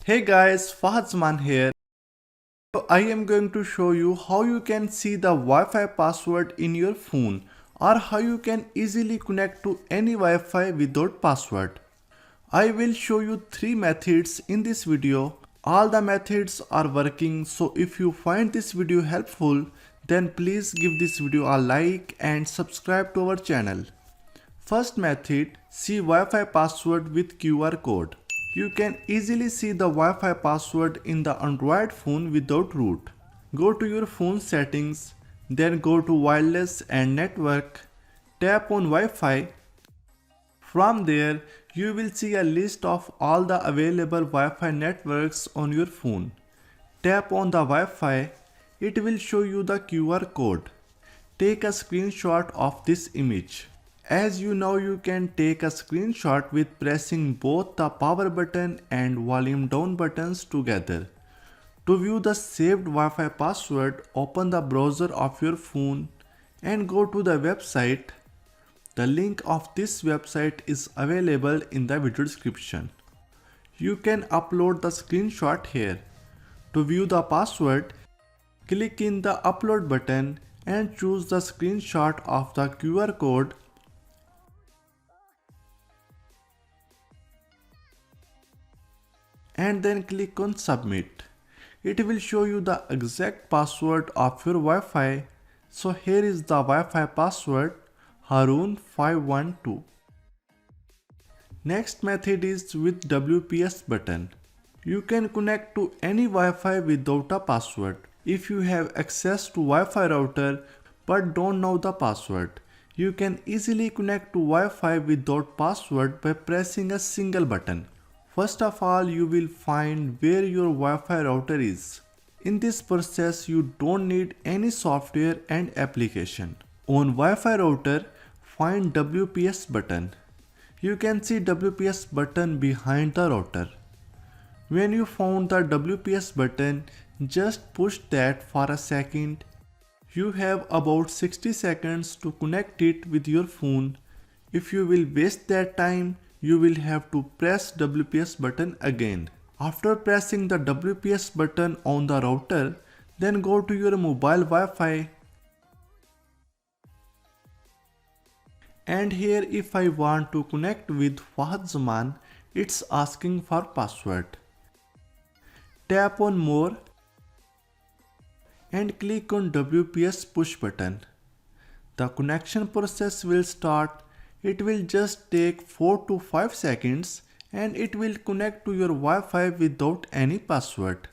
Hey guys, Fahad Zaman here. So I am going to show you how you can see the Wi-Fi password in your phone or how you can easily connect to any Wi-Fi without password. I will show you 3 methods in this video. All the methods are working, so if you find this video helpful, then please give this video a like and subscribe to our channel. First method, see Wi-Fi password with QR code. You can easily see the Wi-Fi password in the Android phone without root. Go to your phone settings, then go to wireless and network, tap on Wi-Fi. From there, you will see a list of all the available Wi-Fi networks on your phone. Tap on the Wi-Fi, it will show you the QR code. Take a screenshot of this image. As you know, you can take a screenshot with pressing both the power button and volume down buttons together. To view the saved Wi-Fi password, open the browser of your phone and go to the website. The link of this website is available in the video description. You can upload the screenshot here. To view the password, click in the upload button and choose the screenshot of the QR code. And then click on submit. It will show you the exact password of your Wi-Fi. So here is the Wi-Fi password, Harun512. Next method is with WPS button. You can connect to any Wi-Fi without a password. If you have access to Wi-Fi router but don't know the password, you can easily connect to Wi-Fi without password by pressing a single button. First of all, you will find where your Wi-Fi router is. In this process, you don't need any software and application. On Wi-Fi router, find WPS button. You can see WPS button behind the router. When you found the WPS button, just push that for a second. You have about 60 seconds to connect it with your phone. If you will waste that time, you will have to press WPS button again. After pressing the WPS button on the router, then go to your mobile Wi-Fi. And here if I want to connect with Fahad Zaman, it's asking for password. Tap on more and click on WPS push button. The connection process will start. It will just take 4 to 5 seconds and it will connect to your Wi-Fi without any password.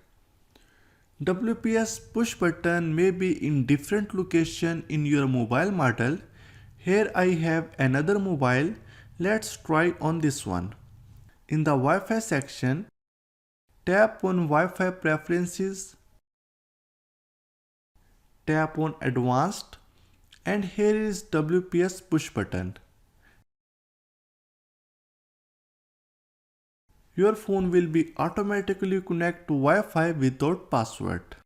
WPS push button may be in different location in your mobile model. Here I have another mobile. Let's try on this one. In the Wi-Fi section, tap on Wi-Fi preferences, tap on advanced, and here is WPS push button. Your phone will be automatically connect to Wi-Fi without password.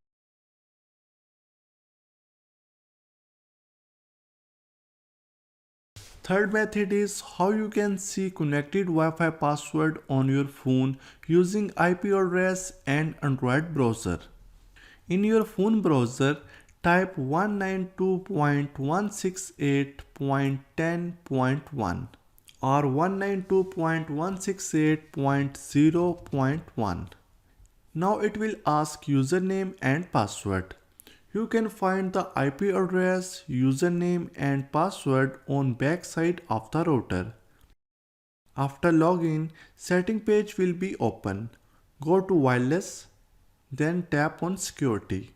Third method is how you can see connected Wi-Fi password on your phone using IP address and Android browser. In your phone browser, type 192.168.10.1 or 192.168.0.1. Now it will ask username and password. You can find the IP address, username and password on backside of the router. After login, setting page will be open. Go to wireless, then tap on security.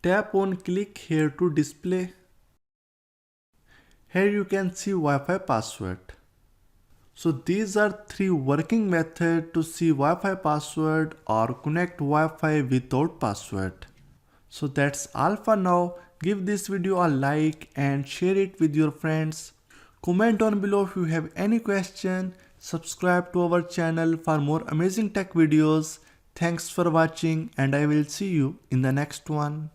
Tap on click here to display. Here you can see Wi-Fi password. So these are 3 working methods to see Wi-Fi password or connect Wi-Fi without password. So that's all for now. Give this video a like and share it with your friends. Comment down below if you have any question. Subscribe to our channel for more amazing tech videos. Thanks for watching and I will see you in the next one.